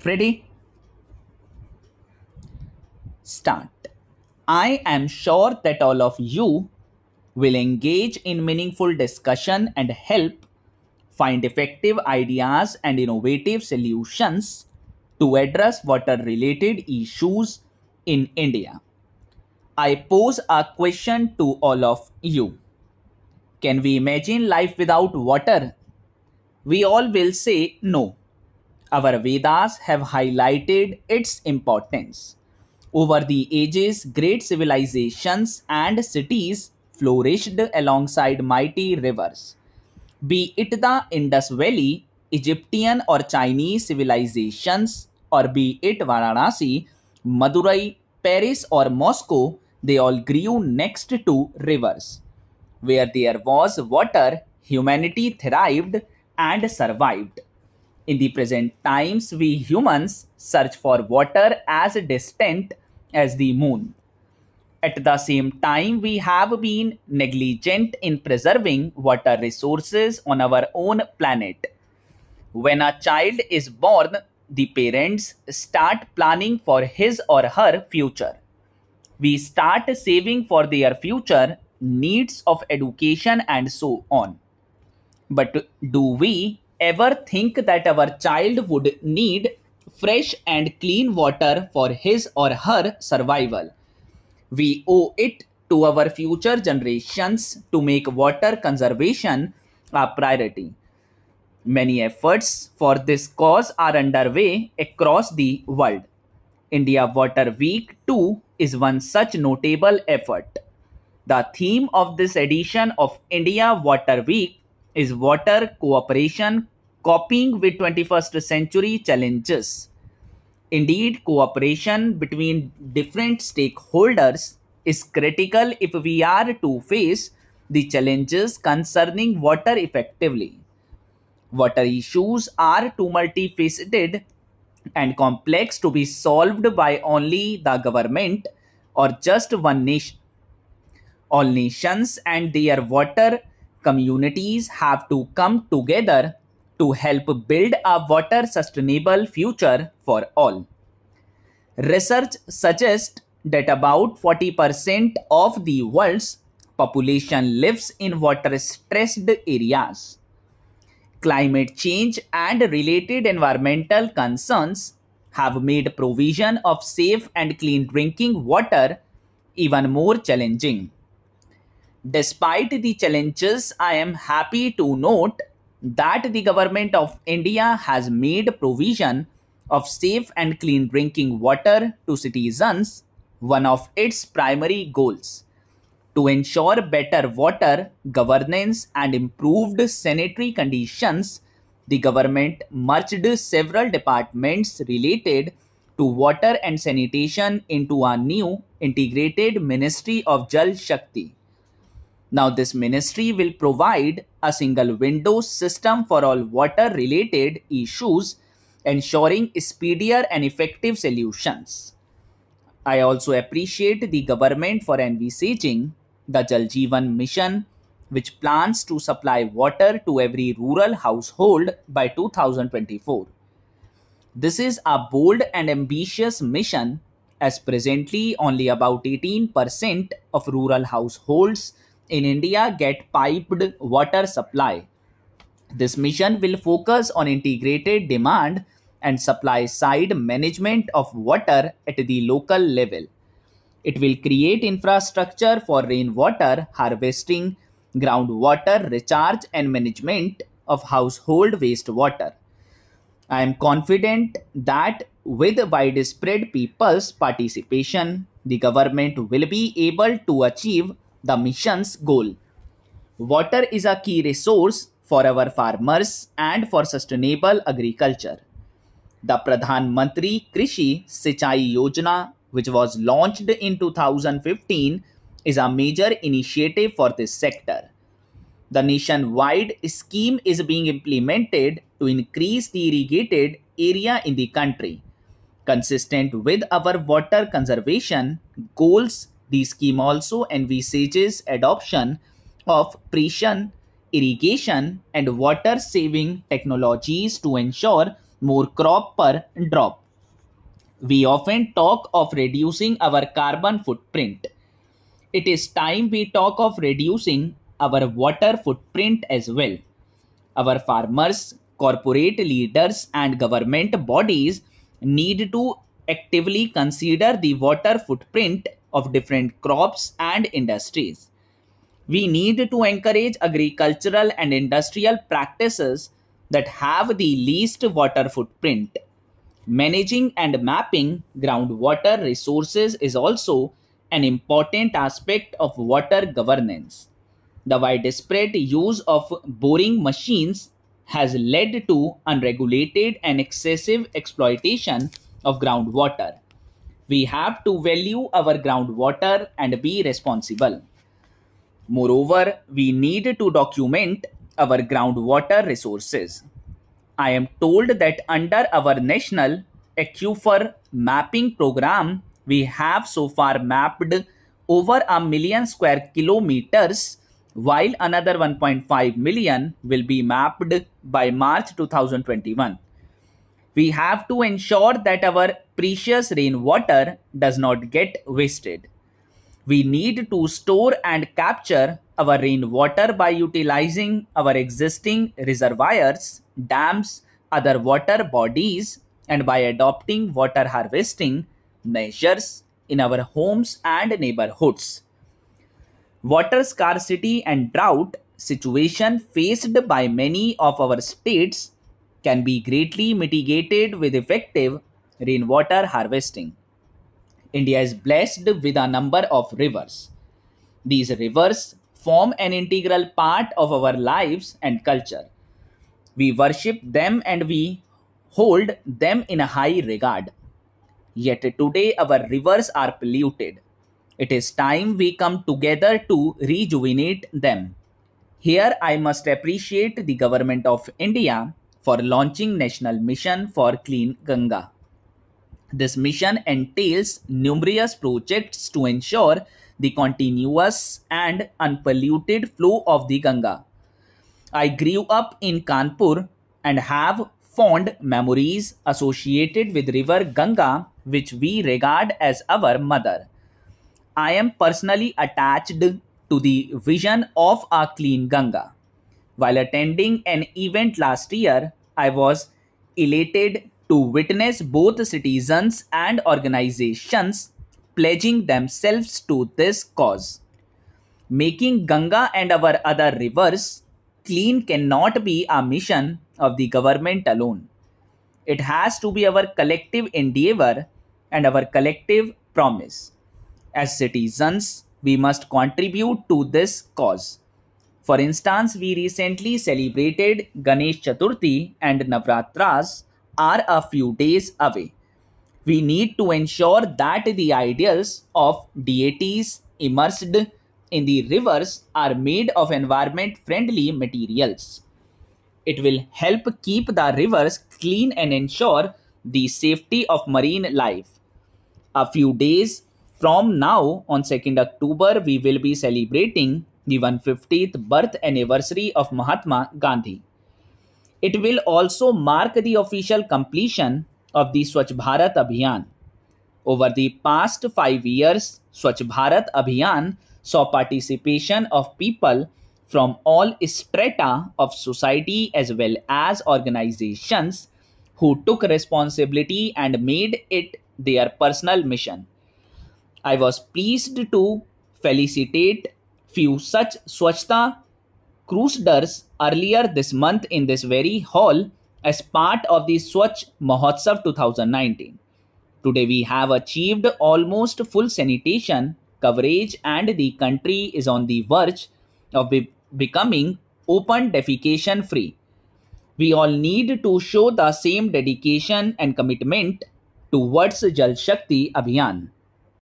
Ready? Start. I am sure that all of you will engage in meaningful discussion and help find effective ideas and innovative solutions to address water related issues in India. I pose a question to all of you. Can we imagine life without water? We all will say no. Our Vedas have highlighted its importance. Over the ages, great civilizations and cities flourished alongside mighty rivers. Be it the Indus Valley, Egyptian or Chinese civilizations, or be it Varanasi, Madurai, Paris, or Moscow, they all grew next to rivers. Where there was water, humanity thrived and survived. In the present times, we humans search for water as distant as the moon. At the same time, we have been negligent in preserving water resources on our own planet. When a child is born, the parents start planning for his or her future. We start saving for their future needs of education and so on. But do we ever think that our child would need fresh and clean water for his or her survival? We owe it to our future generations to make water conservation a priority. Many efforts for this cause are underway across the world. India Water Week 2 is one such notable effort. The theme of this edition of India Water Week is water cooperation coping with 21st century challenges. Indeed, cooperation between different stakeholders is critical if we are to face the challenges concerning water effectively. Water issues are too multifaceted and complex to be solved by only the government or just one nation. All nations and their water communities have to come together to help build a water sustainable future for all. Research suggests that about 40% of the world's population lives in water stressed areas. Climate change and related environmental concerns have made provision of safe and clean drinking water even more challenging. Despite the challenges, I am happy to note that the government of India has made provision of safe and clean drinking water to citizens one of its primary goals. To ensure better water governance and improved sanitary conditions, the government merged several departments related to water and sanitation into a new integrated Ministry of Jal Shakti. Now, this ministry will provide a single window system for all water related issues, ensuring speedier and effective solutions. I also appreciate the government for envisaging the Jal Jeevan mission, which plans to supply water to every rural household by 2024. This is a bold and ambitious mission, as presently only about 18% of rural households in India get piped water supply. This mission will focus on integrated demand and supply side management of water at the local level. It will create infrastructure for rainwater harvesting, groundwater recharge, and management of household wastewater. I am confident that with widespread people's participation, the government will be able to achieve the mission's goal. Water is a key resource for our farmers and for sustainable agriculture. The Pradhan Mantri Krishi Sinchai Yojana, which was launched in 2015, is a major initiative for this sector. The nationwide scheme is being implemented to increase the irrigated area in the country. Consistent with our water conservation goals, the scheme also envisages adoption of precision irrigation and water saving technologies to ensure more crop per drop. We often talk of reducing our carbon footprint. It is time we talk of reducing our water footprint as well. Our farmers, corporate leaders, and government bodies need to actively consider the water footprint of different crops and industries. We need to encourage agricultural and industrial practices that have the least water footprint. Managing and mapping groundwater resources is also an important aspect of water governance. The widespread use of boring machines has led to unregulated and excessive exploitation of groundwater. We have to value our groundwater and be responsible. Moreover, we need to document our groundwater resources. I am told that under our national aquifer mapping program, we have so far mapped over a million square kilometers, while another 1.5 million will be mapped by March 2021. We have to ensure that our precious rainwater does not get wasted. We need to store and capture our rainwater by utilizing our existing reservoirs, dams, other water bodies, and by adopting water harvesting measures in our homes and neighborhoods. Water scarcity and drought situation faced by many of our states can be greatly mitigated with effective rainwater harvesting. India is blessed with a number of rivers. These rivers form an integral part of our lives and culture. We worship them and we hold them in a high regard. Yet today our rivers are polluted. It is time we come together to rejuvenate them. Here I must appreciate the government of India for launching National Mission for Clean Ganga. This mission entails numerous projects to ensure the continuous and unpolluted flow of the Ganga. I grew up in Kanpur and have fond memories associated with river Ganga, which we regard as our mother. I am personally attached to the vision of a clean Ganga. While attending an event last year, I was elated to witness both citizens and organizations pledging themselves to this cause. Making Ganga and our other rivers clean cannot be a mission of the government alone. It has to be our collective endeavor and our collective promise. As citizens, we must contribute to this cause. For instance, we recently celebrated Ganesh Chaturthi and Navratras are a few days away. We need to ensure that the ideals of deities immersed in the rivers are made of environment friendly materials. It will help keep the rivers clean and ensure the safety of marine life. A few days from now, on 2nd October, we will be celebrating the 150th birth anniversary of Mahatma Gandhi. It will also mark the official completion of the Swachh Bharat Abhiyan. Over the past 5 years, Swachh Bharat Abhiyan saw participation of people from all strata of society as well as organizations who took responsibility and made it their personal mission. I was pleased to felicitate few such Swachhta crusaders earlier this month in this very hall as part of the Swachh Mahotsav 2019. Today we have achieved almost full sanitation coverage and the country is on the verge of becoming open defecation free. We all need to show the same dedication and commitment towards Jal Shakti Abhiyan.